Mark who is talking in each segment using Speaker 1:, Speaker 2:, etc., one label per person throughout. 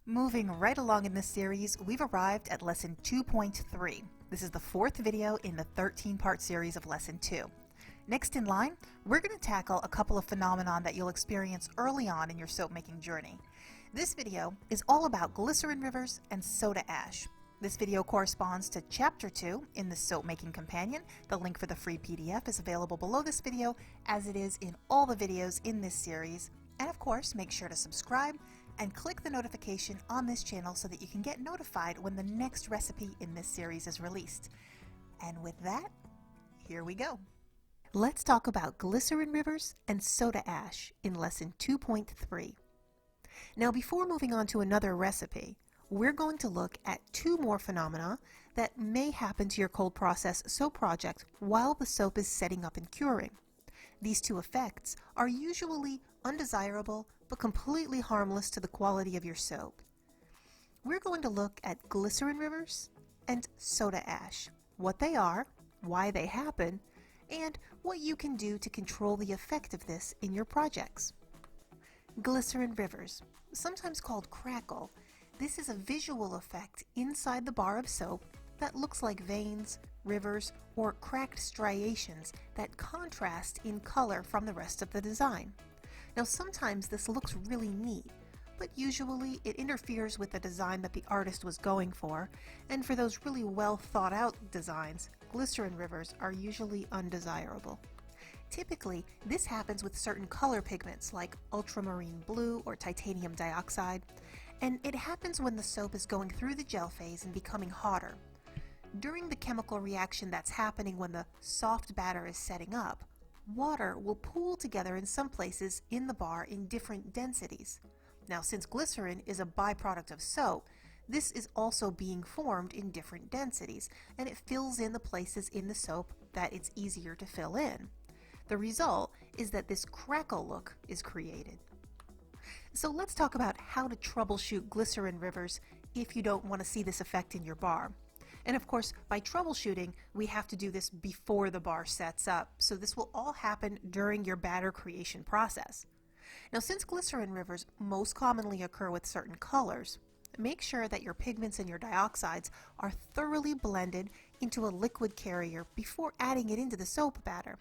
Speaker 1: Moving right along in this series, we've arrived at Lesson 2.3. This is the fourth video in the 13-part series of Lesson 2. Next in line, we're going to tackle a couple of phenomena that you'll experience early on in your soap-making journey. This video is all about glycerin rivers and soda ash. This video corresponds to Chapter 2 in the Soap-Making Companion. The link for the free PDF is available below this video, as it is in all the videos in this series. And of course, make sure to subscribe and click the notification on this channel so that you can get notified when the next recipe in this series is released. And with that, here we go. Let's talk about glycerin rivers and soda ash in Lesson 2.3. Now, before moving on to another recipe, we're going to look at two more phenomena that may happen to your cold process soap project while the soap is setting up and curing. These two effects are usually undesirable but completely harmless to the quality of your soap. We're going to look at glycerin rivers and soda ash, what they are, why they happen, and what you can do to control the effect of this in your projects. Glycerin rivers, sometimes called crackle. This is a visual effect inside the bar of soap that looks like veins, rivers, or cracked striations that contrast in color from the rest of the design. Now, sometimes this looks really neat, but usually it interferes with the design that the artist was going for, and for those really well thought out designs, glycerin rivers are usually undesirable. Typically, this happens with certain color pigments like ultramarine blue or titanium dioxide, and it happens when the soap is going through the gel phase and becoming hotter. During the chemical reaction that's happening when the soft batter is setting up, water will pool together in some places in the bar in different densities. Now, since glycerin is a byproduct of soap, this is also being formed in different densities, and it fills in the places in the soap that it's easier to fill in. The result is that this crackle look is created. So let's talk about how to troubleshoot glycerin rivers if you don't want to see this effect in your bar. And of course, by troubleshooting, we have to do this before the bar sets up, so this will all happen during your batter creation process. Now, since glycerin rivers most commonly occur with certain colors, make sure that your pigments and your dioxides are thoroughly blended into a liquid carrier before adding it into the soap batter.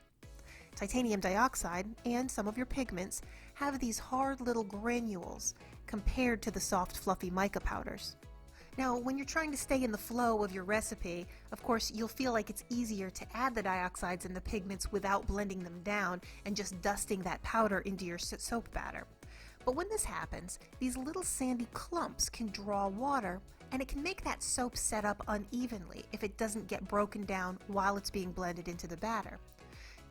Speaker 1: Titanium dioxide and some of your pigments have these hard little granules compared to the soft, fluffy mica powders. Now, when you're trying to stay in the flow of your recipe, of course, you'll feel like it's easier to add the dioxides and the pigments without blending them down and just dusting that powder into your soap batter. But when this happens, these little sandy clumps can draw water, and it can make that soap set up unevenly if it doesn't get broken down while it's being blended into the batter.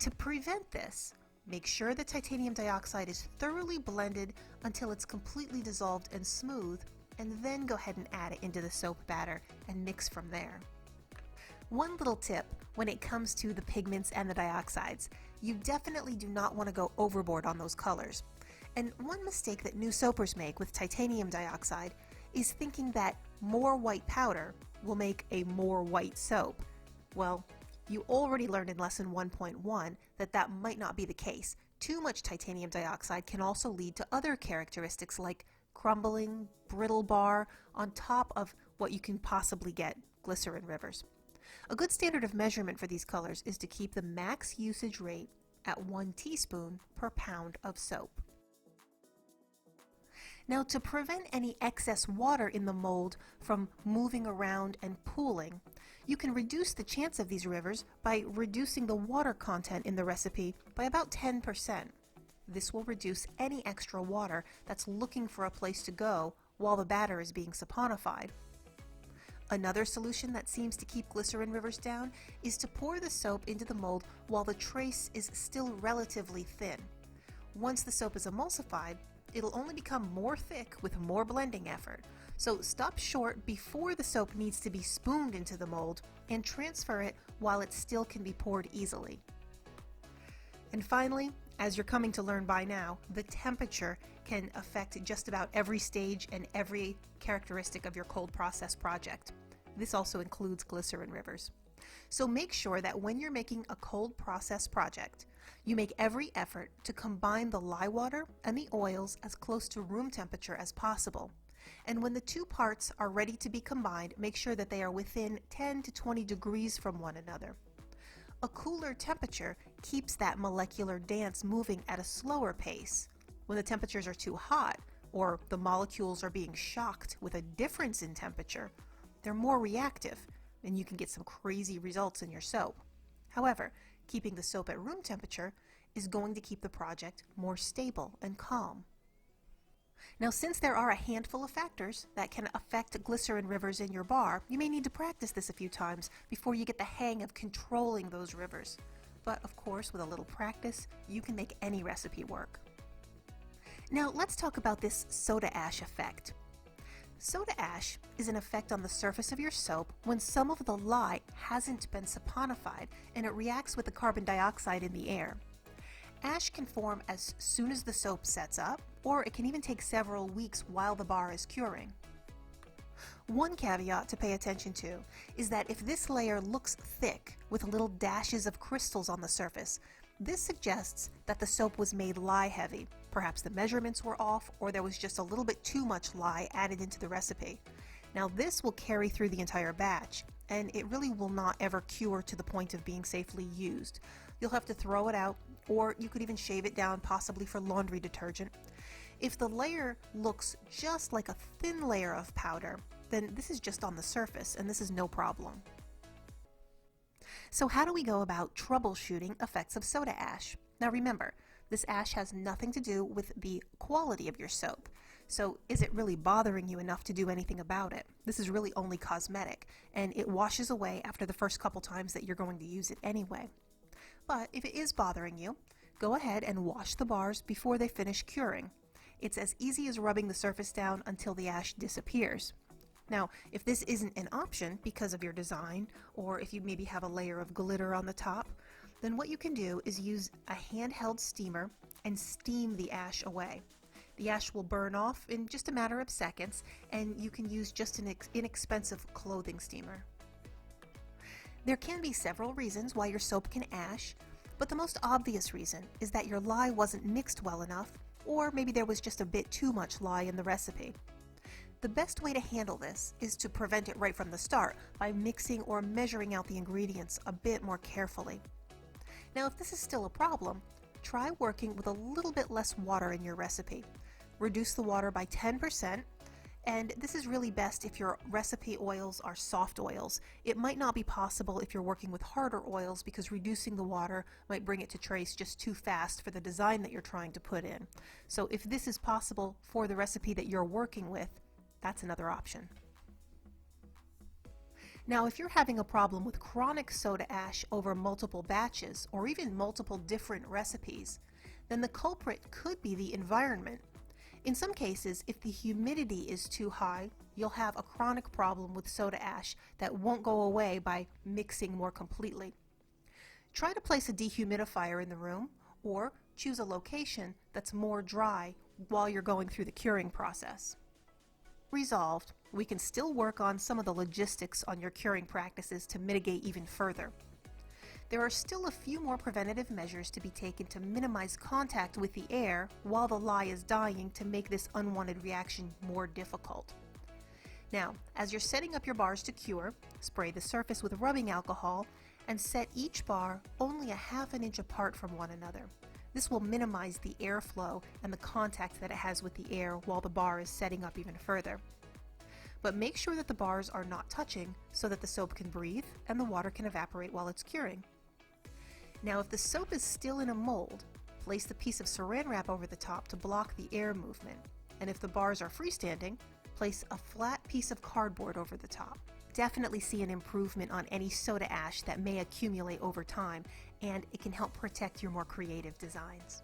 Speaker 1: To prevent this, make sure the titanium dioxide is thoroughly blended until it's completely dissolved and smooth, and then go ahead and add it into the soap batter and mix from there. One little tip when it comes to the pigments and the dioxides, you definitely do not want to go overboard on those colors. And one mistake that new soapers make with titanium dioxide is thinking that more white powder will make a more white soap. Well, you already learned in Lesson 1.1 that that might not be the case. Too much titanium dioxide can also lead to other characteristics like crumbling, brittle bar, on top of what you can possibly get, glycerin rivers. A good standard of measurement for these colors is to keep the max usage rate at 1 teaspoon per pound of soap. Now, to prevent any excess water in the mold from moving around and pooling, you can reduce the chance of these rivers by reducing the water content in the recipe by about 10%. This will reduce any extra water that's looking for a place to go while the batter is being saponified. Another solution that seems to keep glycerin rivers down is to pour the soap into the mold while the trace is still relatively thin. Once the soap is emulsified, it'll only become more thick with more blending effort. So stop short before the soap needs to be spooned into the mold and transfer it while it still can be poured easily. And finally, as you're coming to learn by now, the temperature can affect just about every stage and every characteristic of your cold process project. This also includes glycerin rivers. So make sure that when you're making a cold process project, you make every effort to combine the lye water and the oils as close to room temperature as possible. And when the two parts are ready to be combined, make sure that they are within 10 to 20 degrees from one another. A cooler temperature keeps that molecular dance moving at a slower pace. When the temperatures are too hot, or the molecules are being shocked with a difference in temperature, they're more reactive, and you can get some crazy results in your soap. However, keeping the soap at room temperature is going to keep the project more stable and calm. Now, since there are a handful of factors that can affect glycerin rivers in your bar, you may need to practice this a few times before you get the hang of controlling those rivers. But of course, with a little practice, you can make any recipe work. Now, let's talk about this soda ash effect. Soda ash is an effect on the surface of your soap when some of the lye hasn't been saponified and it reacts with the carbon dioxide in the air. Ash can form as soon as the soap sets up, or it can even take several weeks while the bar is curing. One caveat to pay attention to is that if this layer looks thick with little dashes of crystals on the surface, this suggests that the soap was made lye heavy. Perhaps the measurements were off, or there was just a little bit too much lye added into the recipe. Now this will carry through the entire batch, and it really will not ever cure to the point of being safely used. You'll have to throw it out, or you could even shave it down, possibly for laundry detergent. If the layer looks just like a thin layer of powder, then this is just on the surface, and this is no problem. So how do we go about troubleshooting effects of soda ash? Now remember, this ash has nothing to do with the quality of your soap. So is it really bothering you enough to do anything about it? This is really only cosmetic, and it washes away after the first couple times that you're going to use it anyway. But if it is bothering you, go ahead and wash the bars before they finish curing. It's as easy as rubbing the surface down until the ash disappears. Now, if this isn't an option because of your design, or if you maybe have a layer of glitter on the top, then what you can do is use a handheld steamer and steam the ash away. The ash will burn off in just a matter of seconds, and you can use just an inexpensive clothing steamer. There can be several reasons why your soap can ash, but the most obvious reason is that your lye wasn't mixed well enough, or maybe there was just a bit too much lye in the recipe. The best way to handle this is to prevent it right from the start by mixing or measuring out the ingredients a bit more carefully. Now, if this is still a problem, try working with a little bit less water in your recipe. Reduce the water by 10%, and this is really best if your recipe oils are soft oils. It might not be possible if you're working with harder oils because reducing the water might bring it to trace just too fast for the design that you're trying to put in. So if this is possible for the recipe that you're working with, that's another option. Now, if you're having a problem with chronic soda ash over multiple batches or even multiple different recipes, then the culprit could be the environment. In some cases, if the humidity is too high, you'll have a chronic problem with soda ash that won't go away by mixing more completely. Try to place a dehumidifier in the room, or choose a location that's more dry while you're going through the curing process. Resolved, we can still work on some of the logistics on your curing practices to mitigate even further. There are still a few more preventative measures to be taken to minimize contact with the air while the lye is dying to make this unwanted reaction more difficult. Now, as you're setting up your bars to cure, spray the surface with rubbing alcohol and set each bar only a half an inch apart from one another. This will minimize the airflow and the contact that it has with the air while the bar is setting up even further. But make sure that the bars are not touching so that the soap can breathe and the water can evaporate while it's curing. Now, if the soap is still in a mold, place the piece of saran wrap over the top to block the air movement. And if the bars are freestanding, place a flat piece of cardboard over the top. Definitely see an improvement on any soda ash that may accumulate over time, and it can help protect your more creative designs.